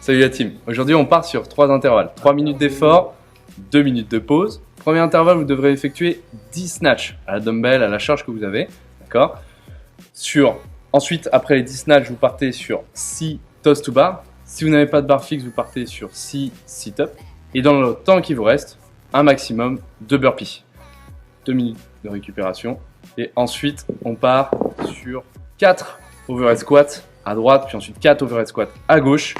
Salut la team, aujourd'hui on part sur 3 intervalles, 3 minutes d'effort, 2 minutes de pause. Premier intervalle, vous devrez effectuer 10 snatchs à la dumbbell, à la charge que vous avez, d'accord. Ensuite, après les 10 snatchs, vous partez sur 6 toes to bar. Si vous n'avez pas de barre fixe, vous partez sur 6 sit-up. Et dans le temps qui vous reste, un maximum de burpees. 2 minutes de récupération. Et ensuite, on part sur 4 overhead squats à droite, puis ensuite 4 overhead squats à gauche.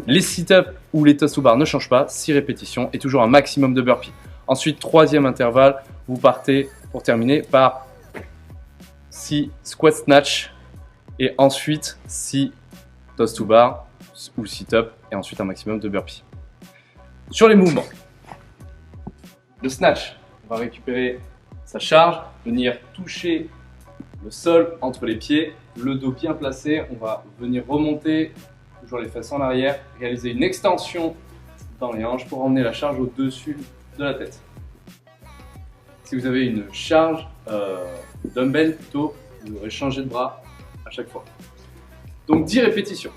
Les sit-up ou les toes to bar ne changent pas, 6 répétitions et toujours un maximum de burpees. Ensuite, troisième intervalle, vous partez pour terminer par 6 squat snatch et ensuite 6 toes to bar ou sit-up et ensuite un maximum de burpees. Sur les mouvements, le snatch, on va récupérer sa charge, venir toucher le sol entre les pieds, le dos bien placé, on va venir remonter toujours les fesses en arrière, réaliser une extension dans les hanches pour emmener la charge au-dessus de la tête. Si vous avez une charge dumbbell plutôt, vous devrez changer de bras à chaque fois. Donc 10 répétitions.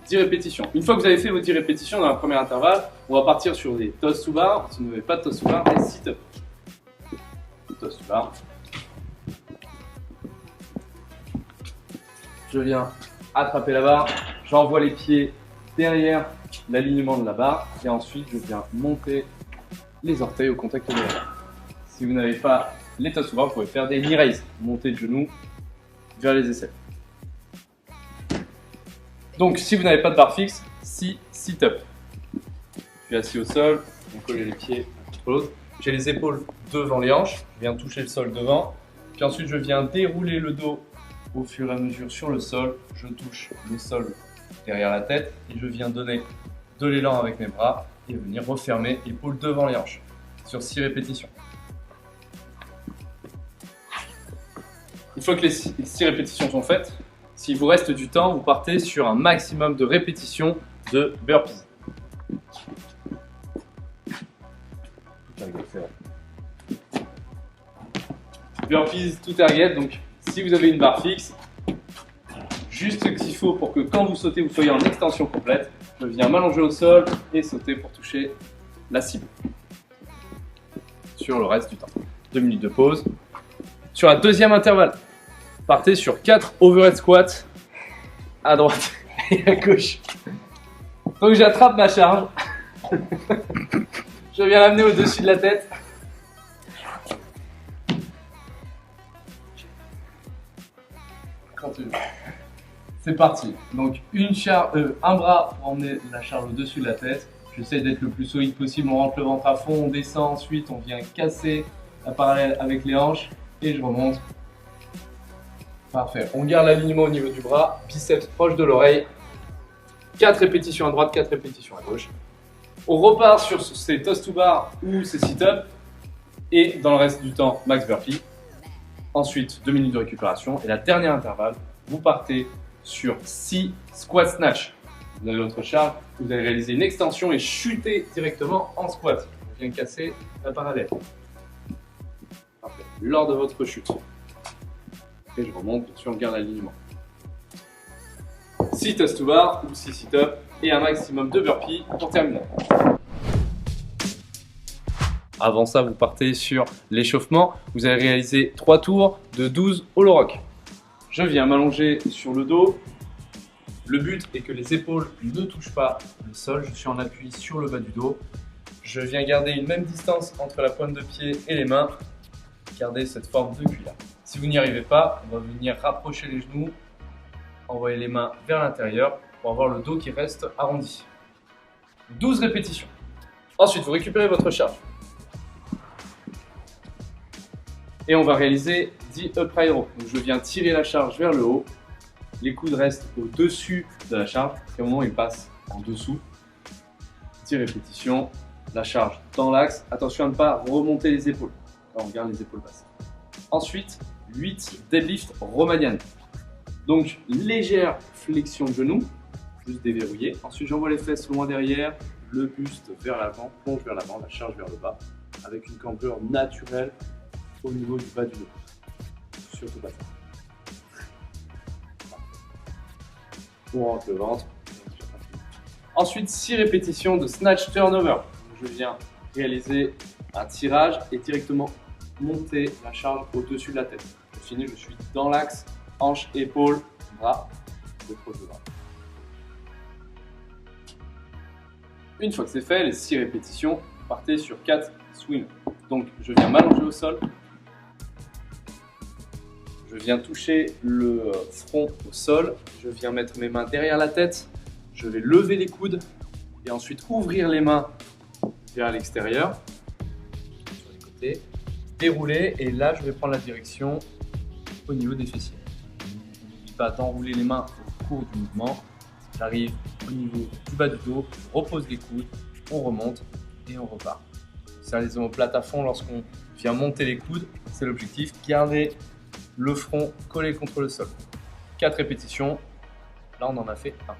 10 répétitions. Une fois que vous avez fait vos 10 répétitions dans la première intervalle, on va partir sur des toes to bar. Si vous n'avez pas de toes to bar, des sit-up. Toes to bar. Je viens attraper la barre, j'envoie les pieds derrière l'alignement de la barre et ensuite je viens monter les orteils au contact de la barre. Si vous n'avez pas les toes to bar, vous pouvez faire des knee raises, monter le genou vers les aisselles. Donc si vous n'avez pas de barre fixe, 6 sit-up. Je suis assis au sol, on colle les pieds contre l'autre. J'ai les épaules devant les hanches, je viens toucher le sol devant, puis ensuite je viens dérouler le dos au fur et à mesure sur le sol, je touche le sol derrière la tête et je viens donner de l'élan avec mes bras et venir refermer épaules devant les hanches sur 6 répétitions. Une fois que les 6 répétitions sont faites, s'il vous reste du temps, vous partez sur un maximum de répétitions de burpees. Burpees tout target, donc si vous avez une barre fixe, juste ce qu'il faut pour que quand vous sautez, vous soyez en extension complète. Je viens m'allonger au sol et sauter pour toucher la cible. Sur le reste du temps. 2 minutes de pause. Sur la deuxième intervalle, partez sur 4 overhead squats à droite et à gauche. Donc j'attrape ma charge. Je viens l'amener au-dessus de la tête. C'est parti. Donc un bras pour emmener la charge au-dessus de la tête. J'essaie d'être le plus solide possible. On rentre le ventre à fond, on descend ensuite, on vient casser la parallèle avec les hanches et je remonte. Parfait. On garde l'alignement au niveau du bras, biceps proche de l'oreille. 4 répétitions à droite, 4 répétitions à gauche. On repart sur ces toes to bar ou ces sit-up et dans le reste du temps, max burpee. Ensuite, 2 minutes de récupération. Et la dernière intervalle, vous partez sur 6 squat snatch. Vous avez votre charge, vous allez réaliser une extension et chuter directement en squat. On vient casser la parallèle. Parfait. Lors de votre chute. Et je remonte, bien sûr, on garde l'alignement. 6 toes to bar ou 6 sit-up et un maximum de burpees pour terminer. Avant ça, vous partez sur l'échauffement. Vous allez réaliser 3 tours de 12 hollow rock. Je viens m'allonger sur le dos. Le but est que les épaules ne touchent pas le sol. Je suis en appui sur le bas du dos. Je viens garder une même distance entre la pointe de pied et les mains. Gardez cette forme de cuillère. Si vous n'y arrivez pas, on va venir rapprocher les genoux, envoyer les mains vers l'intérieur pour avoir le dos qui reste arrondi. 12 répétitions. Ensuite, vous récupérez votre charge. Et on va réaliser 10 upright row. Donc je viens tirer la charge vers le haut. Les coudes restent au-dessus de la charge. Et au moment où ils passent en dessous, 10 répétitions. La charge dans l'axe. Attention à ne pas remonter les épaules. Là, on garde les épaules basses. Ensuite, 8 deadlift romanian. Donc légère flexion de genou, juste déverrouillé. Ensuite, j'envoie les fesses loin derrière, le buste vers l'avant, plonge vers l'avant, la charge vers le bas, avec une cambrure naturelle au niveau du bas du dos. Surtout pas ça. On rentre le ventre. Ensuite, 6 répétitions de snatch turnover. Je viens réaliser un tirage et directement monter la charge au-dessus de la tête. Je finis, je suis dans l'axe, hanche, épaule, bras, de proche de bras. Une fois que c'est fait, les 6 répétitions, partez sur 4 swings. Donc, je viens m'allonger au sol. Je viens toucher le front au sol. Je viens mettre mes mains derrière la tête. Je vais lever les coudes et ensuite ouvrir les mains vers l'extérieur, sur les côtés, dérouler et là je vais prendre la direction au niveau des fessiers. N'oublie pas d'enrouler les mains au cours du mouvement. J'arrive au niveau du bas du dos, je repose les coudes, on remonte et on repart. Serre les omoplates à fond lorsqu'on vient monter les coudes, c'est l'objectif. Garder le front collé contre le sol. 4 répétitions, là on en a fait 1.